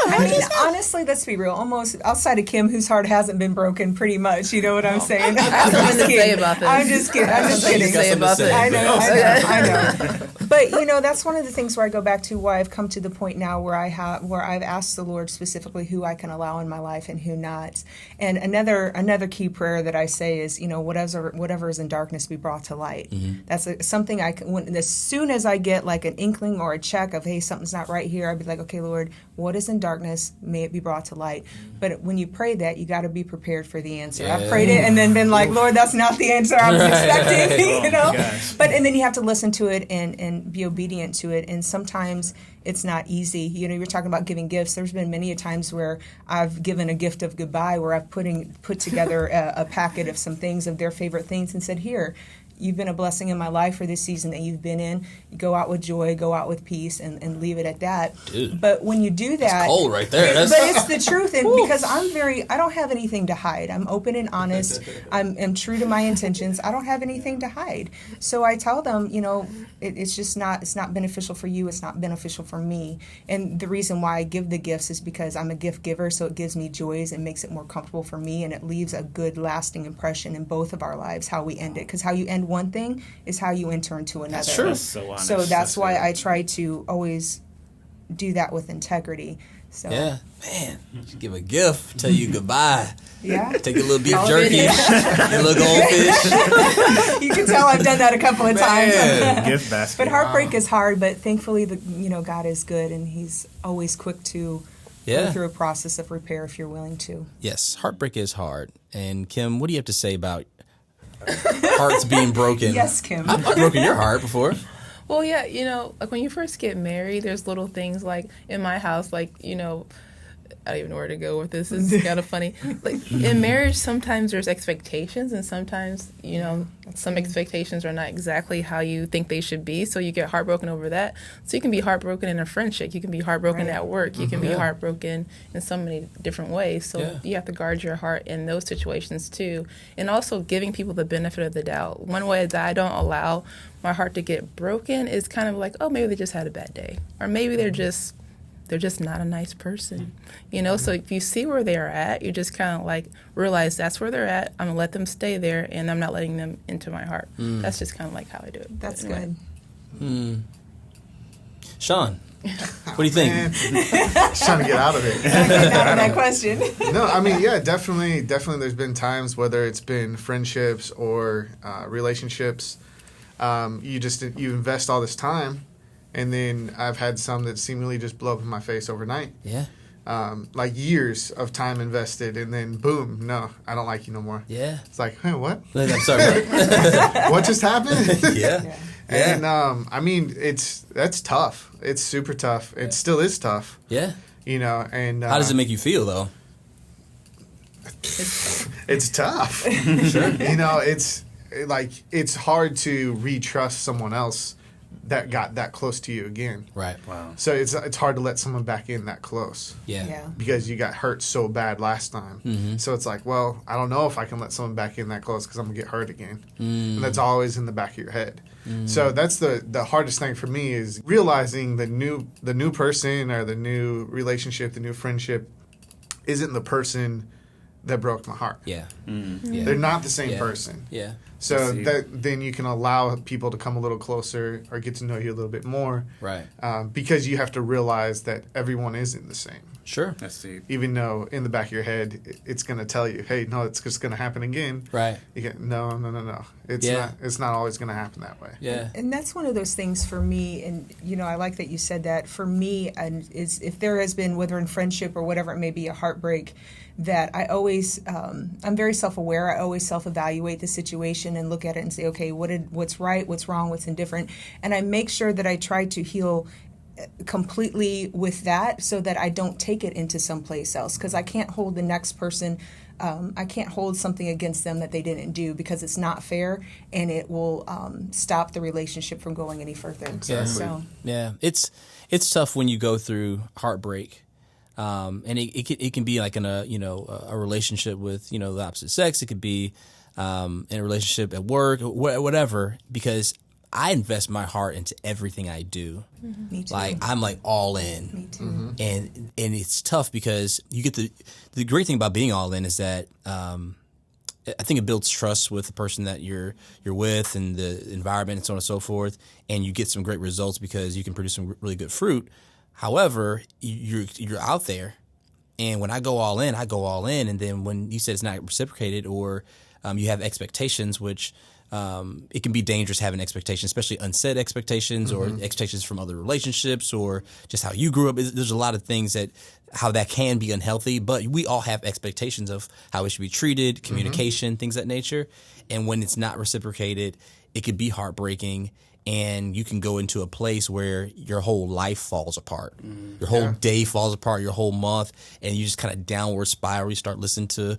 I mean, honestly, let's be real. Almost outside of Kim, whose heart hasn't been broken, pretty much. You know what I'm saying? I have something to say about this. I'm just kidding. I'm just kidding. Say about this. I know. But you know, that's one of the things where I go back to why I've come to the point now where I've asked the Lord specifically who I can allow in my life and who not. And another key prayer that I say is, you know, whatever is in darkness be brought to light. That's something I can. As soon as I get like an inkling or a check of, hey, something's not right here, I'd be like, okay, Lord, what is in darkness? May it be brought to light. But when you pray that, you got to be prepared for the answer. I've prayed it and then been like, Lord, that's not the answer I was expecting, you know? And then you have to listen to it and be obedient to it. And sometimes it's not easy. You know, you're talking about giving gifts. There's been many a times where I've given a gift of goodbye, where I've put together a packet of some things, of their favorite things, and said, here, you've been a blessing in my life for this season that you've been in. You go out with joy, go out with peace, and leave it at that. Dude, but when you do that, that's cold right there. But it's the truth, and because I don't have anything to hide. I'm open and honest. I'm true to my intentions. I don't have anything to hide. So I tell them, you know, it's not beneficial for you. It's not beneficial for me. And the reason why I give the gifts is because I'm a gift giver, so it gives me joys and makes it more comfortable for me, and it leaves a good lasting impression in both of our lives, how we end it. Because how you end one thing is how you enter into another. That's true. So that's why I try to always do that with integrity. So yeah, man, give a gift, tell you goodbye. Yeah, take a little beef jerky, a little goldfish. You can tell I've done that a couple of times. Gift basket. But heartbreak is hard. But thankfully, God is good, and He's always quick to go through a process of repair if you're willing to. Yes, heartbreak is hard. And Kim, what do you have to say about hearts being broken? Yes, Kim. I've broken your heart before. Well, yeah, you know, like when you first get married, there's little things like in my house, like, you know, I don't even know where to go with this. This is kind of funny. Like in marriage, sometimes there's expectations, and sometimes, you know, some expectations are not exactly how you think they should be. So you get heartbroken over that. So you can be heartbroken in a friendship. You can be heartbroken at work. You can be heartbroken in so many different ways. So you have to guard your heart in those situations too. And also giving people the benefit of the doubt. One way that I don't allow my heart to get broken is kind of like, oh, maybe they just had a bad day, or maybe they're just not a nice person, you know? So if you see where they are at, you just kind of like realize that's where they're at. I'm gonna let them stay there, and I'm not letting them into my heart. That's just kind of like how I do it. That's good. Sean, what do you think? Just trying to get out of it. Out of that question. No, I mean, yeah, definitely. There's been times, whether it's been friendships or relationships, you invest all this time. And then I've had some that seemingly just blow up in my face overnight. Yeah. Like years of time invested, and then boom, no, I don't like you no more. Yeah. It's like, hey, what? I'm sorry. What just happened? Yeah. And I mean, that's tough. It's super tough. It still is tough. Yeah. You know, and how does it make you feel though? It's tough. Sure. You know, it's hard to re-trust someone else that got that close to you again. Right. Wow. So it's hard to let someone back in that close. Yeah. Because you got hurt so bad last time. So it's like, well, I don't know if I can let someone back in that close because I'm going to get hurt again. And that's always in the back of your head. So that's the hardest thing for me is realizing the new person or the new relationship, the new friendship isn't the person that broke my heart. Yeah. They're not the same person. Yeah. So then you can allow people to come a little closer or get to know you a little bit more. Right. Because you have to realize that everyone isn't the same. Sure. That's deep. Even though in the back of your head it's going to tell you, hey, no, it's just going to happen again. Right. You get no. It's not always going to happen that way. Yeah. And that's one of those things for me, and I like that you said that. For me, and is if there has been, whether in friendship or whatever it may be, a heartbreak, that I always, I'm very self-aware. I always self-evaluate the situation and look at it and say, okay, what's right, what's wrong, what's indifferent, and I make sure that I try to heal completely with that so that I don't take it into someplace else, because I can't hold the next person. I can't hold something against them that they didn't do, because it's not fair and it will stop the relationship from going any further. Exactly. So Yeah, it's tough when you go through heartbreak, and it can be like in a relationship with the opposite sex. It could be in a relationship at work, whatever. Because I invest my heart into everything I do. Me too. Like I'm like all in. Me too. And it's tough because you get the great thing about being all in is that I think it builds trust with the person that you're with and the environment and so on and so forth, and you get some great results because you can produce some really good fruit. However, you're out there, and when I go all in, and then when you said it's not reciprocated or you have expectations, which it can be dangerous having expectations, especially unsaid expectations or expectations from other relationships or just how you grew up. There's a lot of things how that can be unhealthy, but we all have expectations of how we should be treated, communication, things of that nature. And when it's not reciprocated, it could be heartbreaking. And you can go into a place where your whole life falls apart. Your whole day falls apart, your whole month, and you just kind of downward spiral. You start listening to,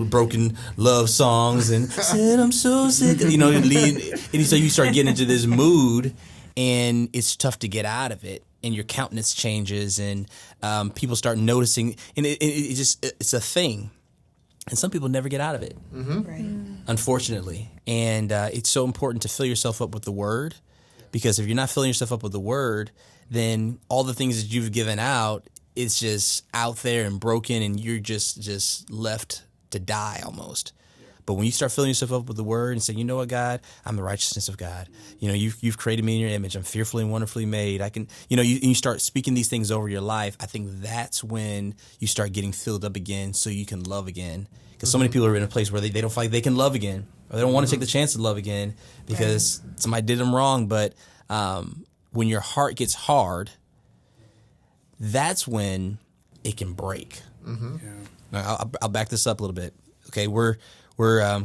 broken love songs and said, I'm so sick. And so you start getting into this mood, and it's tough to get out of it. And your countenance changes, and people start noticing, and it's a thing. And some people never get out of it, Right. unfortunately. And it's so important to fill yourself up with the Word, because if you're not filling yourself up with the Word, then all the things that you've given out, it's just out there and broken, and you're just left to die almost. But when you start filling yourself up with the Word and say, you know what, God, I'm the righteousness of God. You've created me in your image. I'm fearfully and wonderfully made. I can, you start speaking these things over your life. I think that's when you start getting filled up again so you can love again. Because so many people are in a place where they don't feel like they can love again, or they don't want to take the chance to love again because somebody did them wrong. But when your heart gets hard, that's when it can break. Now, I'll back this up a little bit. Okay, we're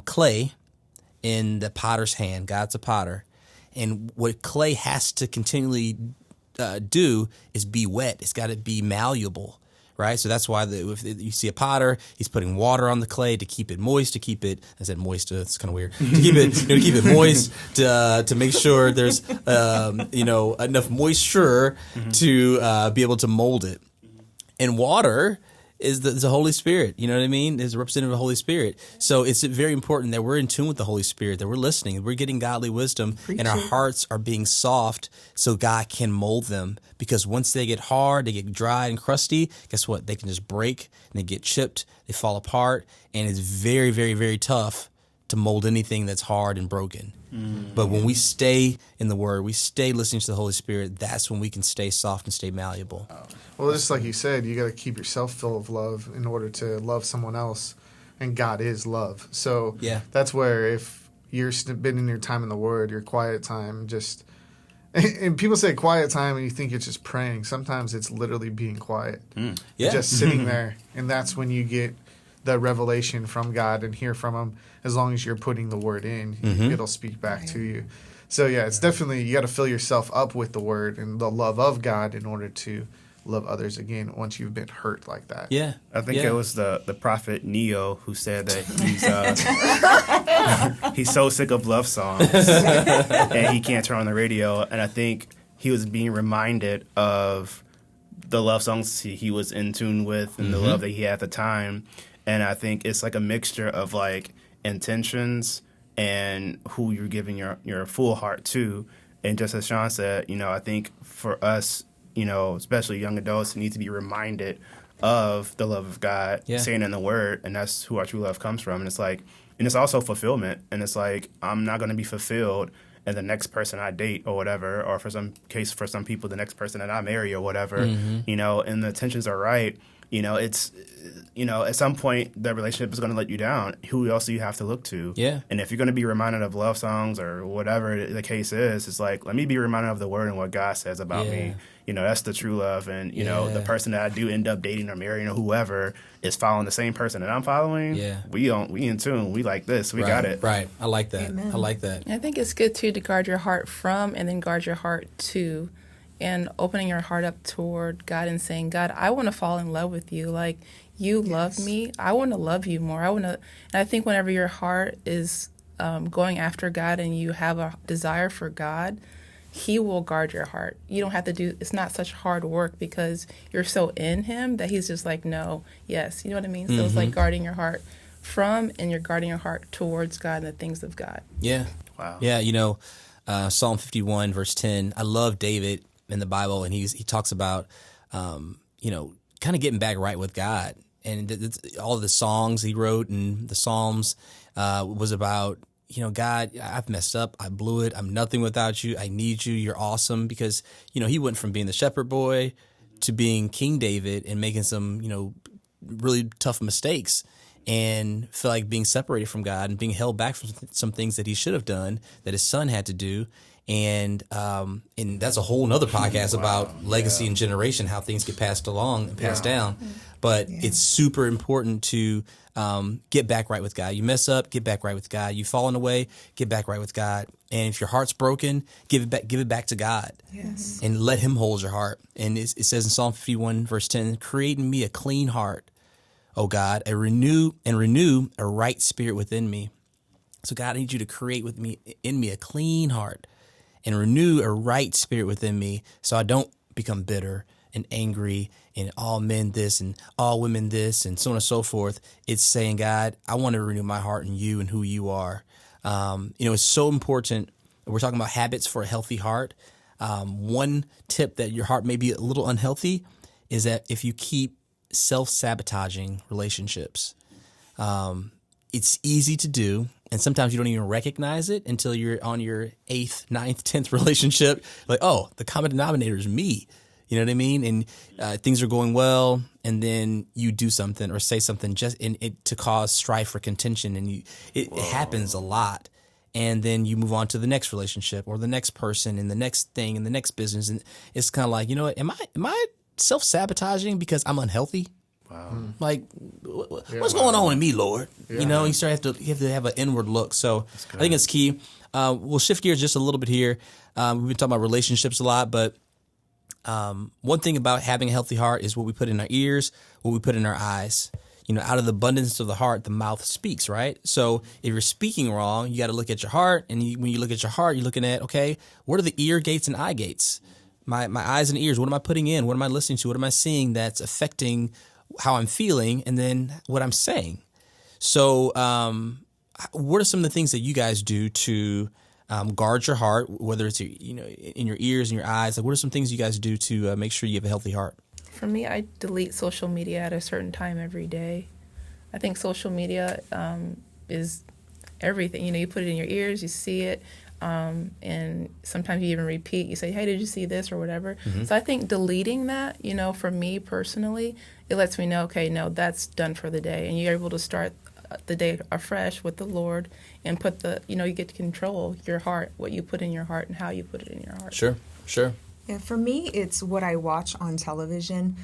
clay in the potter's hand. God's a potter. And what clay has to continually do is be wet. It's got to be malleable, right? So that's why if you see a potter, he's putting water on the clay to keep it moist, I said moist, it's kind of weird. To keep it moist, to make sure there's, enough moisture to be able to mold it. And water is the Holy Spirit, you know what I mean? Is a representative of the Holy Spirit. So it's very important that we're in tune with the Holy Spirit, that we're listening, we're getting godly wisdom, and our hearts are being soft so God can mold them. Because once they get hard, they get dry and crusty, guess what? They can just break, and they get chipped, they fall apart, and it's very, very, very tough to mold anything that's hard and broken. But when we stay in the Word, we stay listening to the Holy Spirit, that's when we can stay soft and stay malleable. Well, just like you said, you got to keep yourself full of love in order to love someone else, and God is love. So that's where if you're been in your time in the Word, your quiet time, and people say quiet time and you think it's just praying. Sometimes it's literally being quiet, just sitting there, and that's when you get the revelation from God and hear from Him. As long as you're putting the Word in, it'll speak back to you. So it's definitely, you got to fill yourself up with the Word and the love of God in order to love others again once you've been hurt like that. Yeah. I think Yeah. it was the prophet Neo who said that he's so sick of love songs and he can't turn on the radio. And I think he was being reminded of the love songs he was in tune with and the love that he had at the time. And I think it's like a mixture of like intentions and who you're giving your full heart to. And just as Sean said, I think for us, especially young adults, need to be reminded of the love of God, saying in the Word, and that's who our true love comes from. And it's like, and it's also fulfillment. And it's like, I'm not going to be fulfilled in the next person I date or whatever, or for some people, the next person that I marry or whatever, and the intentions are right. It's, at some point, the relationship is going to let you down. Who else do you have to look to? Yeah. And if you're going to be reminded of love songs or whatever the case is, it's like, let me be reminded of the Word and what God says about me. That's the true love. And, the person that I do end up dating or marrying or whoever is following the same person that I'm following. Yeah. We in tune. We like this. We got it. Right. I like that. Amen. I like that. I think it's good, too, to guard your heart from and then guard your heart to. And opening your heart up toward God and saying, God, I want to fall in love with you. Like, you love me. I want to love you more. And I think whenever your heart is going after God and you have a desire for God, He will guard your heart. You don't have to it's not such hard work because you're so in Him that He's just like, no, yes. You know what I mean? So it's like guarding your heart from and you're guarding your heart towards God and the things of God. Yeah. Wow. Yeah, Psalm 51, verse 10, I love David in the Bible, and he talks about, kind of getting back right with God. And all of the songs he wrote and the Psalms was about, God, I've messed up. I blew it. I'm nothing without you. I need you. You're awesome. Because, he went from being the shepherd boy to being King David and making some, really tough mistakes and feel like being separated from God and being held back from some things that he should have done that his son had to do. And that's a whole nother podcast about legacy and generation, how things get passed along and passed down. But it's super important to get back right with God. You mess up, get back right with God. You've fallen away, get back right with God. And if your heart's broken, give it back to God. Yes. And let Him hold your heart. And it says in Psalm 51, verse 10, create in me a clean heart, O God, renew a right spirit within me. So God, I need you to create in me a clean heart and renew a right spirit within me so I don't become bitter and angry and all men this and all women this and so on and so forth. It's saying, God, I want to renew my heart in you and who you are. It's so important. We're talking about habits for a healthy heart. One tip that your heart may be a little unhealthy is that if you keep self-sabotaging relationships, it's easy to do. And sometimes you don't even recognize it until you're on your 8th, 9th, 10th relationship. Like, oh, the common denominator is me. You know what I mean? And things are going well, and then you do something or say something just to cause strife or contention, and it happens a lot. And then you move on to the next relationship or the next person and the next thing and the next business, and it's kind of like, you know what? Am I self-sabotaging because I'm unhealthy? Wow. Like, what's going on with me, Lord? Yeah. You have to have an inward look. So I think it's key. We'll shift gears just a little bit here. We've been talking about relationships a lot, but one thing about having a healthy heart is what we put in our ears, what we put in our eyes. Out of the abundance of the heart, the mouth speaks, right? So if you're speaking wrong, you got to look at your heart. And when you look at your heart, you're looking at, okay, what are the ear gates and eye gates? My eyes and ears, what am I putting in? What am I listening to? What am I seeing that's affecting how I'm feeling and then what I'm saying? So what are some of the things that you guys do to guard your heart, whether it's in your ears and your eyes? Like, what are some things you guys do to make sure you have a healthy heart? For me, I delete social media at a certain time every day. I think social media is everything. You put it in your ears, you see it, and sometimes you even repeat. You say, hey, did you see this or whatever? Mm-hmm. So I think deleting that, for me personally, it lets me know, okay, no, that's done for the day. And you're able to start the day afresh with the Lord and put you get to control your heart, what you put in your heart and how you put it in your heart. Sure. Yeah, for me, it's what I watch on television.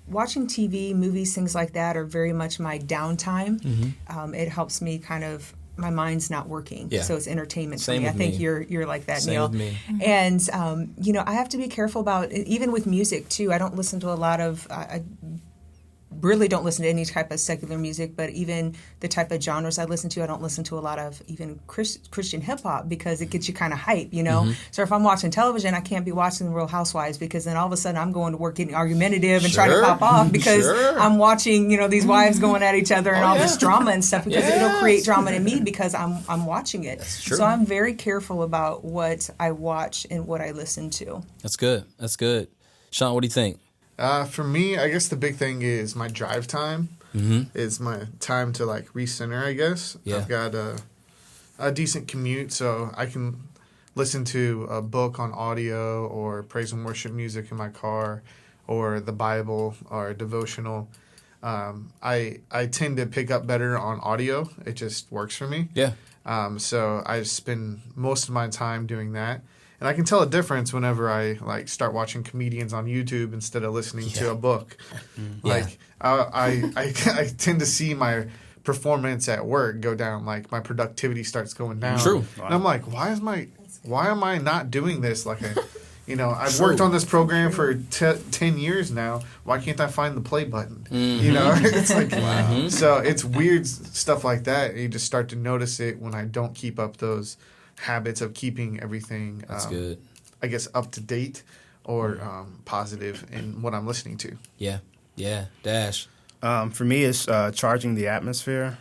Watching TV, movies, things like that are very much my downtime. Mm-hmm. It helps me kind of my mind's not working. Yeah. So it's entertainment Same for me. I with think me. you're like that, Same Neil. with me. And I have to be careful about, even with music too. I don't listen to a lot of. I really don't listen to any type of secular music, but even the type of genres I listen to, I don't listen to a lot of even Christian hip hop, because it gets you kind of hype, So if I'm watching television, I can't be watching The Real Housewives, because then all of a sudden I'm going to work getting argumentative and trying to pop off because I'm watching, these wives going at each other and all this drama and stuff, because it'll create drama in me because I'm watching it. So I'm very careful about what I watch and what I listen to. That's good. That's good. Sean, what do you think? For me, I guess the big thing is my drive time. Is my time to like recenter, I guess. Yeah. I've got a decent commute, so I can listen to a book on audio or praise and worship music in my car, or the Bible or a devotional. I tend to pick up better on audio. It just works for me. Yeah. So I spend most of my time doing that. And I can tell a difference whenever I like start watching comedians on YouTube instead of listening to a book. Like I tend to see my performance at work go down. Like my productivity starts going down. True. And I'm like, why am I not doing this? Like I've worked on this program for 10 years now. Why can't I find the play button? It's like, so it's weird stuff like that. You just start to notice it when I don't keep up those habits of keeping everything, That's good. I guess, up to date or positive in what I'm listening to. Yeah. Yeah. Dash. For me, it's charging the atmosphere,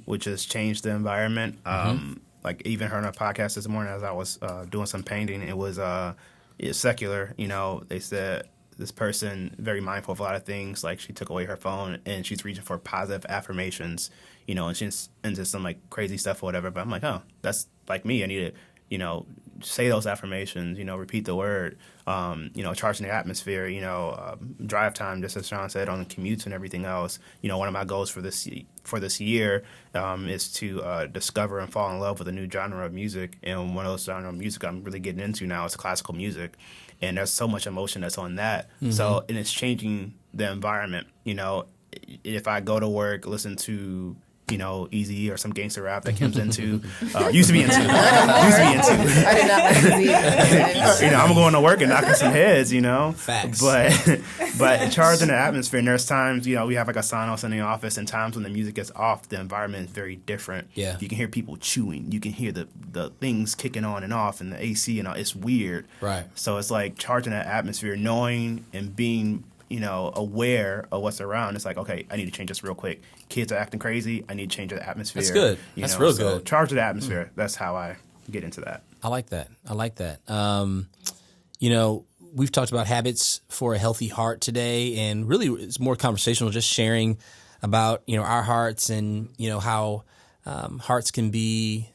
which has changed the environment. Like even heard on a podcast this morning as I was doing some painting, it was it's secular. They said this person very mindful of a lot of things. Like she took away her phone and she's reaching for positive affirmations, and she's into some like crazy stuff or whatever. But I'm like, oh, that's like me. I need to, say those affirmations, repeat the word, charging the atmosphere, drive time, just as Sean said, on the commutes and everything else. One of my goals for this year is to discover and fall in love with a new genre of music. And one of those genre of music I'm really getting into now is classical music. And there's so much emotion that's on that. So, and it's changing the environment. If I go to work, listen to Easy or some gangster rap that Kim's into, used to be into. I did not like Easy. I'm going to work and knocking some heads, Facts. But charging the atmosphere. And there's times, we have like a Sonos in the office, and times when the music is off, the environment is very different. Yeah. You can hear people chewing. You can hear the things kicking on and off, and the AC and all. It's weird. Right. So it's like charging that atmosphere, knowing and being aware of what's around. It's like, okay, I need to change this real quick. Kids are acting crazy. I need to change the atmosphere. That's good. That's real good. Charge the atmosphere. That's how I get into that. I like that. We've talked about habits for a healthy heart today, and really it's more conversational, just sharing about, our hearts and, how hearts can be,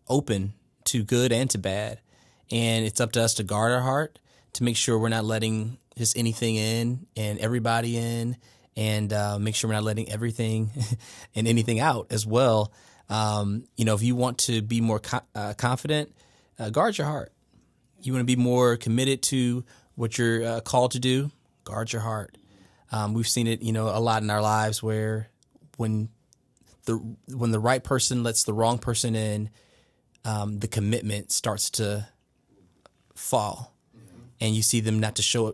open to good and to bad. And it's up to us to guard our heart, to make sure we're not letting just anything in and everybody in, and make sure we're not letting everything and anything out as well. If you want to be more confident, guard your heart. You want to be more committed to what you're called to do, guard your heart. We've seen it, a lot in our lives where when the right person lets the wrong person in, the commitment starts to fall. And you see them not show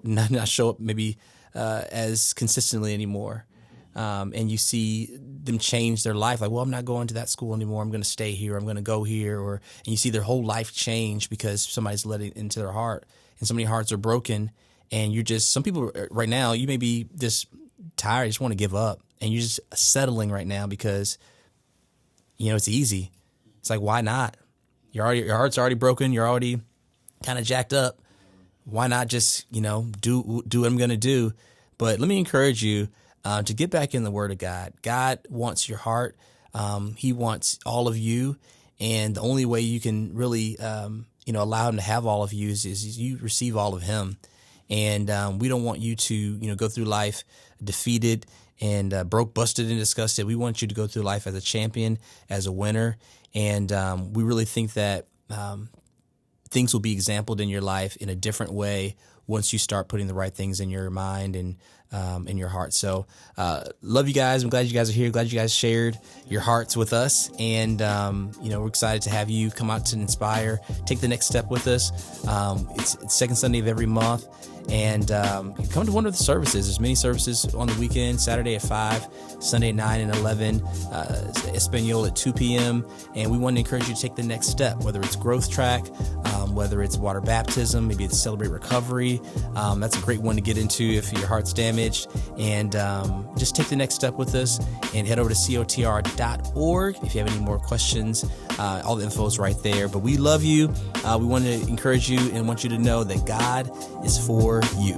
up maybe as consistently anymore. And you see them change their life. Like, well, I'm not going to that school anymore. I'm going to stay here. I'm going to go here. And you see their whole life change because somebody's letting it into their heart. And so many hearts are broken. And some people right now, you may be just tired. You just want to give up. And you're just settling right now because, it's easy. It's like, why not? Your heart's already broken. You're already kind of jacked up. Why not just, do what I'm going to do? But let me encourage you to get back in the Word of God. God wants your heart. He wants all of you. And the only way you can really, allow Him to have all of you is you receive all of Him. And we don't want you to, go through life defeated and broke, busted, and disgusted. We want you to go through life as a champion, as a winner. And we really think that things will be exampled in your life in a different way once you start putting the right things in your mind and in your heart. So love you guys. I'm glad you guys are here. Glad you guys shared your hearts with us. And, we're excited to have you come out to Inspire, take the next step with us. It's second Sunday of every month. And come to one of the services. There's many services on the weekend, Saturday at 5, Sunday at 9 and 11, Espanol at 2 p.m. And we want to encourage you to take the next step, whether it's growth track, whether it's water baptism, maybe it's celebrate recovery. That's a great one to get into if your heart's damaged. And just take the next step with us and head over to cotr.org if you have any more questions. All the info is right there. But we love you. We want to encourage you and want you to know that God is for you.